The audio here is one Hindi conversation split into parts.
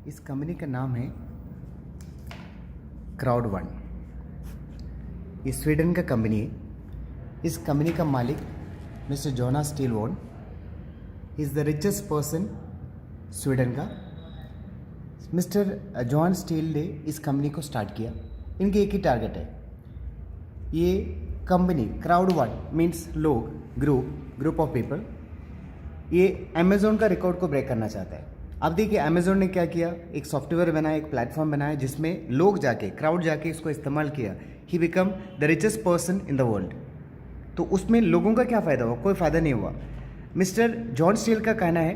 इस कंपनी का नाम है क्राउड वन। ये स्वीडन का कंपनी है। इस कंपनी का मालिक mister Jonas Stillworn is the richest person Sweden का। मिस्टर जॉन स्टील ने इस कंपनी को स्टार्ट किया। इनके एक ही टारगेट है, ये कंपनी क्राउड वन मीन्स लोग, ग्रुप ऑफ पीपल, ये अमेज़ोन का रिकॉर्ड को ब्रेक करना चाहता है। अब देखिए अमेज़ोन ने क्या किया, एक सॉफ्टवेयर बनाया, एक प्लेटफॉर्म बनाया जिसमें लोग जाके, क्राउड जाके इसको इस्तेमाल किया। He become the richest person in the world. तो उसमें लोगों का क्या फ़ायदा हुआ? कोई फ़ायदा नहीं हुआ। मिस्टर जॉन स्टील का कहना है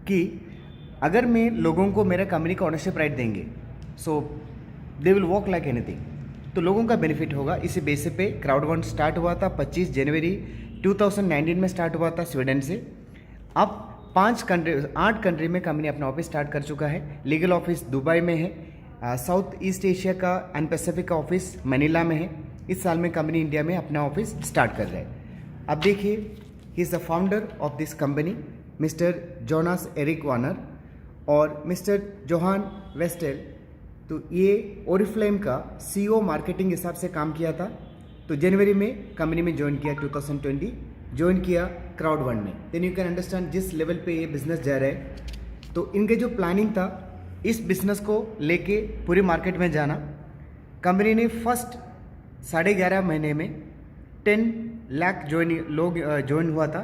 कि अगर मैं लोगों को मेरा कंपनी का ओनरशिप राइट देंगे, so they will walk like anything, तो लोगों का बेनिफिट होगा। इसी बेसिस पे क्राउड वन स्टार्ट हुआ था 25 जनवरी 2019 में स्टार्ट हुआ था स्वीडन से। अब 8 कंट्री में कंपनी अपना ऑफिस स्टार्ट कर चुका है। लीगल ऑफिस दुबई में है, साउथ ईस्ट एशिया का एंड पैसिफिक का ऑफिस मनीला में है। इस साल में कंपनी इंडिया में अपना ऑफिस स्टार्ट कर रहा है। अब देखिए, he is the founder of this company mister Jonas Erik Warner और मिस्टर जोहान वेस्टेल। तो ये ओरिफ्लेम का CEO मार्केटिंग हिसाब से काम किया था। तो जनवरी में कंपनी में ज्वाइन किया, 2020 ज्वाइन किया क्राउड वन में। देन यू कैन अंडरस्टैंड जिस लेवल पे ये बिजनेस जा रहा है। तो इनके जो प्लानिंग था इस बिजनेस को लेके पूरे मार्केट में जाना। कंपनी ने फर्स्ट 11.5 महीने में 10 लाख लोग ज्वाइन हुआ था,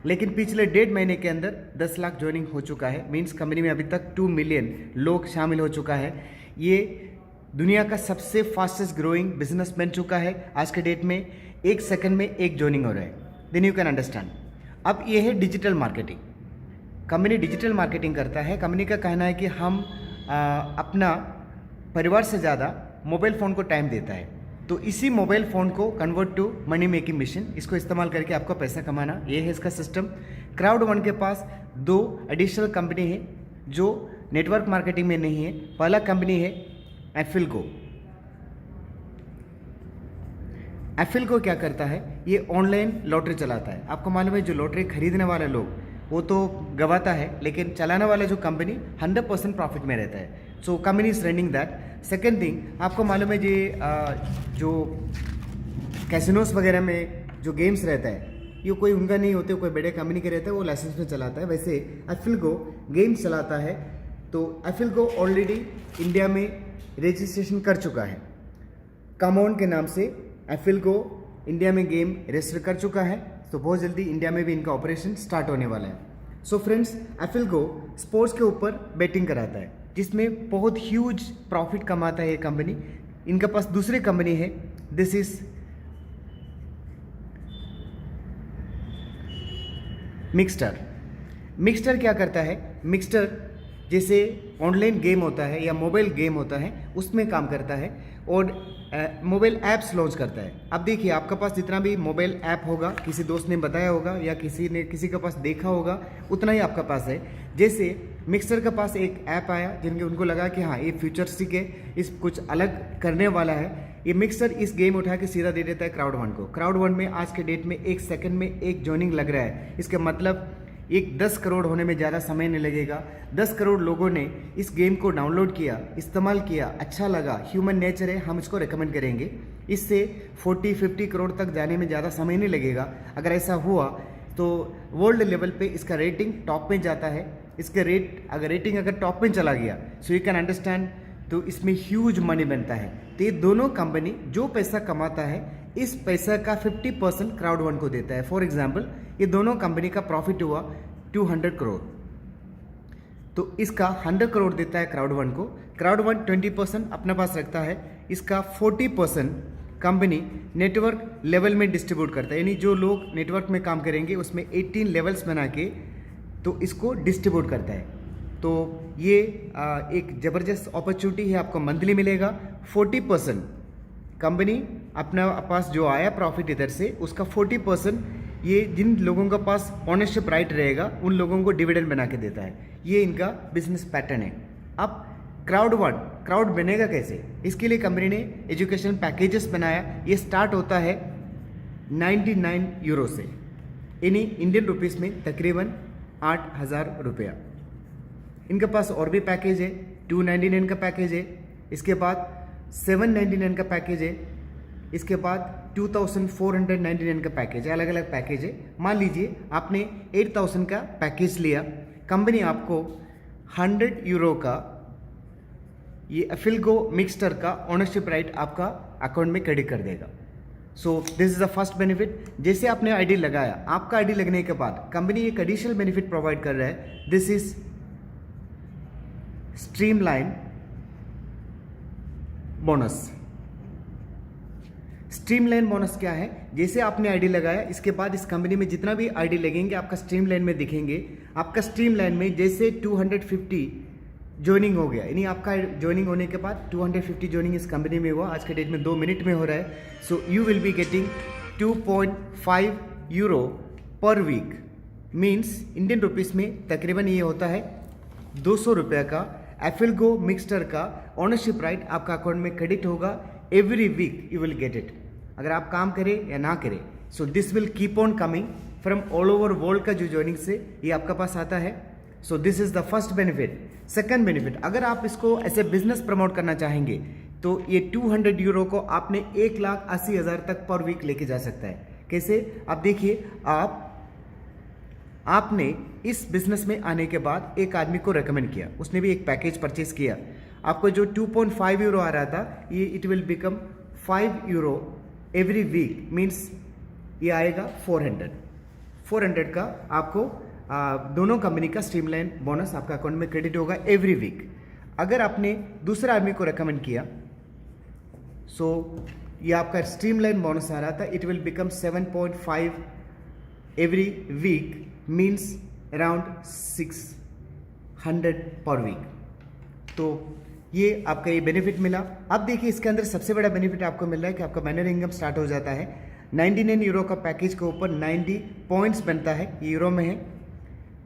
लेकिन पिछले 1.5 महीने के अंदर 10 लाख ज्वाइनिंग हो चुका है। मीन्स कंपनी में अभी तक 2 मिलियन लोग शामिल हो चुका है। ये दुनिया का सबसे फास्टेस्ट ग्रोइंग बिजनेस बन चुका है। आज के डेट में 1 सेकंड में 1 ज्वाइनिंग हो रहा है। Then you can understand. अब ये है digital marketing. Company digital marketing करता है। कंपनी का कहना है कि हम अपना परिवार से ज़्यादा मोबाइल फ़ोन को टाइम देता है। तो इसी मोबाइल फ़ोन को convert to money making machine, इसको इस्तेमाल करके आपको पैसा कमाना, ये है इसका सिस्टम। क्राउड वन के पास 2 एडिशनल कंपनी है जो नेटवर्क मार्केटिंग में नहीं है। पहला कंपनी है एफिलगो। एफिलगो क्या करता है, ये ऑनलाइन लॉटरी चलाता है। आपको मालूम है जो लॉटरी खरीदने वाले लोग वो तो गवाता है, लेकिन चलाने वाला जो कंपनी 100% प्रॉफिट में रहता है। So company is running that. Second thing, आपको मालूम है जो कैसिनोस वगैरह में जो गेम्स रहता है ये कोई उनका नहीं होते, कोई बड़े कंपनी के रहता है, वो लाइसेंस में चलाता है। वैसे एफिलगो गेम्स चलाता है। तो एफिलगो ऑलरेडी इंडिया में रजिस्ट्रेशन कर चुका है। कमॉन के नाम से एफिलगो इंडिया में गेम रजिस्टर कर चुका है। तो बहुत जल्दी इंडिया में भी इनका ऑपरेशन स्टार्ट होने वाला है। सो फ्रेंड्स, एफिलगो स्पोर्ट्स के ऊपर बेटिंग कराता है जिसमें बहुत ह्यूज प्रॉफिट कमाता है ये कंपनी। इनके पास दूसरी कंपनी है, दिस इज मिक्सटर। मिक्सटर क्या करता है, मिक्सटर जैसे ऑनलाइन गेम होता है या मोबाइल गेम होता है उसमें काम करता है और मोबाइल ऐप्स लॉन्च करता है। अब देखिए, आपके पास जितना भी मोबाइल ऐप होगा, किसी दोस्त ने बताया होगा या किसी के पास देखा होगा, उतना ही आपका पास है। जैसे मिक्सर के पास एक ऐप आया जिनके उनको लगा कि हाँ ये फ्यूचरिस्टिक है, इस कुछ अलग करने वाला है। ये मिक्सर इस गेम उठा के सीधा दे देता है क्राउड वन को। क्राउड वन में आज के डेट में 1 सेकंड में 1 ज्वाइनिंग लग रहा है। इसका मतलब 10 करोड़ होने में ज़्यादा समय नहीं लगेगा। 10 करोड़ लोगों ने इस गेम को डाउनलोड किया, इस्तेमाल किया, अच्छा लगा, ह्यूमन नेचर है, हम इसको रिकमेंड करेंगे। इससे 40-50 करोड़ तक जाने में ज़्यादा समय नहीं लगेगा। अगर ऐसा हुआ तो वर्ल्ड लेवल पे इसका रेटिंग टॉप में जाता है। इसके रेटिंग अगर टॉप में चला गया, सो यू कैन अंडरस्टैंड, तो इसमें ह्यूज मनी बनता है। तो ये दोनों कंपनी जो पैसा कमाता है इस पैसा का 50% क्राउड वन को देता है। फॉर एग्जाम्पल, ये दोनों कंपनी का प्रॉफिट हुआ 200 करोड़, तो इसका 100 करोड़ देता है क्राउड वन को। क्राउड वन 20% अपने पास रखता है। इसका 40% कंपनी नेटवर्क लेवल में डिस्ट्रीब्यूट करता है, यानी जो लोग नेटवर्क में काम करेंगे उसमें 18 लेवल्स बना के तो इसको डिस्ट्रीब्यूट करता है। तो ये एक ज़बरदस्त अपॉर्चुनिटी है, आपको मंथली मिलेगा। 40% कंपनी अपना पास जो आया प्रॉफिट इधर से उसका 40% ये जिन लोगों का पास ओनरशिप राइट रहेगा उन लोगों को डिविडेंड बना के देता है। ये इनका बिजनेस पैटर्न है। अब क्राउड बनेगा कैसे, इसके लिए कंपनी ने एजुकेशन पैकेजेस बनाया। ये स्टार्ट होता है 99 यूरो से, यानी इंडियन रुपीस में तकरीबन 8,000 रुपया। इनके पास और भी पैकेज है 299 का पैकेज है, इसके बाद 799 का पैकेज है, इसके बाद 2499 का पैकेज है, अलग अलग पैकेज है। मान लीजिए आपने 8000 का पैकेज लिया, कंपनी आपको 100 यूरो का ये एफिलगो मिक्सचर का ओनरशिप राइट आपका अकाउंट में क्रेडिट कर देगा। सो this is the first benefit. जैसे आपने आईडी लगाया, आपका आईडी लगने के बाद कंपनी एक एडिशनल बेनिफिट प्रोवाइड कर रहा है, this is streamline bonus. Streamline bonus क्या है? जैसे आपने आईडी लगाया, इसके बाद इस कंपनी में जितना भी आईडी लगेंगे आपका स्ट्रीमलाइन में दिखेंगे। आपका स्ट्रीमलाइन में जैसे 250 ज्वाइनिंग हो गया, यानी आपका ज्वाइनिंग होने के बाद 250 ज्वाइनिंग इस कंपनी में हुआ, आज के डेट में 2 मिनट में हो रहा है। So you will be getting 2.5 euro per week, means Indian rupees में तकरीबन ये होता है 200 रुपये का एफिलगो मिक्सचर का ओनरशिप राइट आपका अकाउंट में क्रेडिट होगा। Every week you will get it, अगर आप काम करें या ना करें। So this will keep on coming from all over world का जो ज्वाइनिंग से ये आपका पास आता है। So this is the first benefit. Second benefit, अगर आप इसको ऐसे बिजनेस प्रमोट करना चाहेंगे तो ये 200 यूरो को आपने 1,80,000 तक पर वीक लेके जा सकता है। कैसे? आप देखिए, आपने इस बिजनेस में आने के बाद एक आदमी को रेकमेंड किया, उसने भी एक पैकेज परचेज किया, आपको जो 2.5 यूरो आ रहा था ये it will become 5 euro every week, means ये आएगा 400 का आपको दोनों कंपनी का स्ट्रीमलाइन बोनस आपका अकाउंट में क्रेडिट होगा एवरी वीक। अगर आपने दूसरा आदमी को रेकमेंड किया, सो ये आपका स्ट्रीमलाइन बोनस आ रहा था, it will become 7.5 every week, means around 600 per week. तो ये आपका ये बेनिफिट मिला। अब देखिए इसके अंदर सबसे बड़ा बेनिफिट आपको मिल रहा है कि आपका बाइनरी इनकम स्टार्ट हो जाता है। 99 यूरो का पैकेज के ऊपर 90 पॉइंट्स बनता है, ये यूरो में है,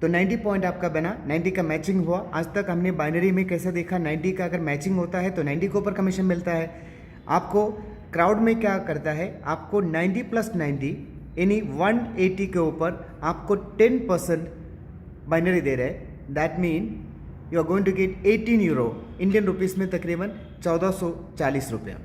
तो 90 पॉइंट आपका बना, 90 का मैचिंग हुआ। आज तक हमने बाइनरी में कैसे देखा, 90 का अगर मैचिंग होता है तो 90 के ऊपर कमीशन मिलता है आपको। क्राउड में क्या करता है, आपको 90 + 90 यानी 180 के ऊपर आपको 10% बाइनरी दे रहे हैं। That mean you are going to get 18 euro, Indian rupees में तकरीबन 1440 रुपया।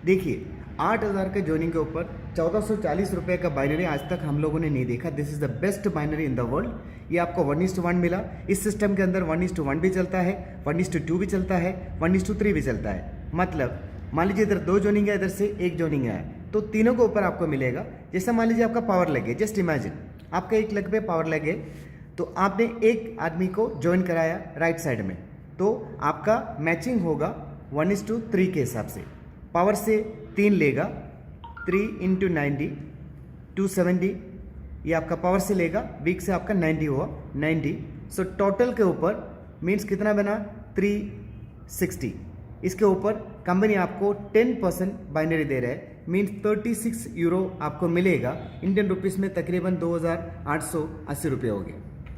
देखिए 8,000 के ज्वाइनिंग के ऊपर 1440 रुपये का बाइनरी आज तक हम लोगों ने नहीं देखा। This is the best binary in the world. ये आपको 1:1 मिला। इस सिस्टम के अंदर 1:1 भी चलता है, 1:2 भी चलता है, 1:3 भी चलता है। मतलब मान लीजिए इधर 2 ज्वाइनिंग है, इधर से 1 ज्वाइनिंग है, तो तीनों के ऊपर आपको मिलेगा। जैसा मान लीजिए आपका पावर लगे, जस्ट इमेजिन आपका 1 लाख पे पावर लगे, तो आपने एक आदमी को ज्वाइन कराया राइट साइड में, तो आपका मैचिंग होगा 1:3 के हिसाब से। पावर से 3 लेगा, 3 × 90 270, ये आपका पावर से लेगा, वीक से आपका 90 हुआ 90। सो टोटल के ऊपर मीन्स कितना बना 360। इसके ऊपर कंपनी आपको 10% बाइनरी दे रहा है, मीन्स 36 यूरो आपको मिलेगा। इंडियन रुपीस में तकरीबन 2,880 रुपये हो गए।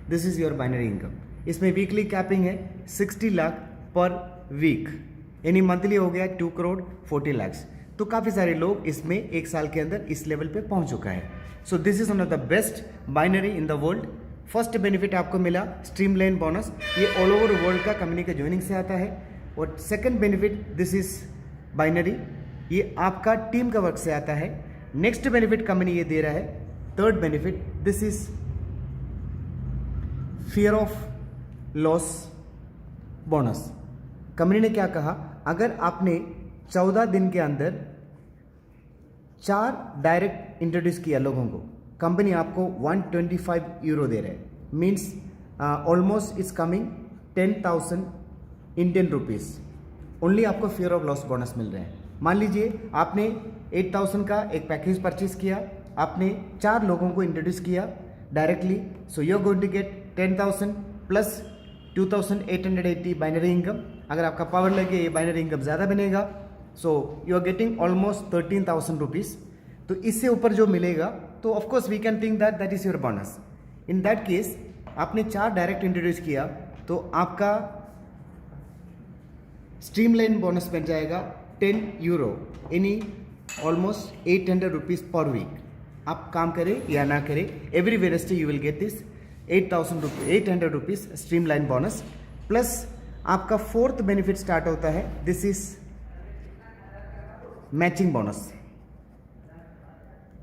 This is your binary income. इसमें वीकली कैपिंग है 60 लाख पर वीक, यानी मंथली हो गया 2 करोड़ 40 लाख। तो काफ़ी सारे लोग इसमें एक साल के अंदर इस लेवल पे पहुंच चुका है। So this is one of the best binary in the world. First benefit आपको मिला स्ट्रीमलाइन बोनस, ये ऑल ओवर वर्ल्ड का कंपनी के ज्वाइनिंग से आता है। और second benefit this is binary, ये आपका टीम का वर्क से आता है। नेक्स्ट बेनिफिट कंपनी ये दे रहा है, third benefit this is fear of loss bonus. Company ने क्या कहा, अगर आपने 14 दिन के अंदर 4 डायरेक्ट इंट्रोड्यूस किया लोगों को, कंपनी आपको 125 यूरो दे रहे हैं, means almost is coming 10,000 Indian rupees. Only आपको फियर ऑफ लॉस बोनस मिल रहे हैं। मान लीजिए आपने 8,000 का एक पैकेज परचेज किया, आपने 4 लोगों को इंट्रोड्यूस किया directly, so you are going to get 10,000 plus 2,880 binary income. अगर आपका पावर लगे ये बाइनरी इनकम ज़्यादा बनेगा, so you are getting almost 13,000 rupees. तो इससे ऊपर जो मिलेगा तो of course we can think that is your bonus. In that case आपने 4 डायरेक्ट इंट्रोड्यूस किया तो आपका स्ट्रीमलाइन बोनस बन जाएगा 10 यूरो, यानी ऑलमोस्ट 800 रुपीज़ पर वीक। आप काम करें या ना करें, every Wednesday you will get this 800 rupees streamline bonus. Plus आपका फोर्थ बेनिफिट स्टार्ट होता है, दिस इज मैचिंग बोनस।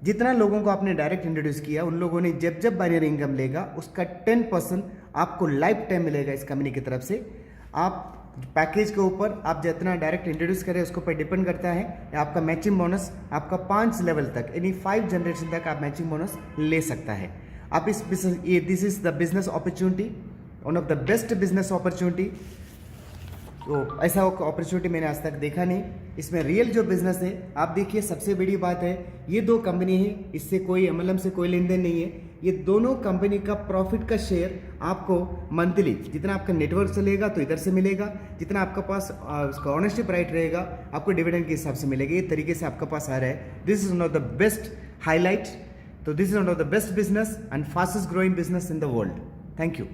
जितना लोगों को आपने डायरेक्ट इंट्रोड्यूस किया, उन लोगों ने जब जब बाइनरी इनकम लेगा उसका 10% आपको लाइफ टाइम मिलेगा इस कंपनी की तरफ से। आप पैकेज के ऊपर आप जितना डायरेक्ट इंट्रोड्यूस करें उसके ऊपर डिपेंड करता है। आपका मैचिंग बोनस आपका 5 लेवल तक यानी 5 जनरेशन तक आप मैचिंग बोनस ले सकता है। आप इस बिजनेस, ये this is the business opportunity, one of the best business opportunity. तो ऐसा अपॉर्चुनिटी मैंने आज तक देखा नहीं। इसमें रियल जो बिजनेस है, आप देखिए सबसे बड़ी बात है ये 2 कंपनी है, इससे कोई MLM से कोई लेन देन नहीं है। ये दोनों कंपनी का प्रॉफिट का शेयर आपको मंथली जितना आपका नेटवर्क चलेगा तो इधर से मिलेगा, जितना आपका पास उसका ऑनरशिप राइट रहेगा आपको डिविडेंड के हिसाब से मिलेगा। ये तरीके से आपका पास आ रहा है। This is one of the best highlight. तो this is one of the best business and fastest growing business in the world. Thank you.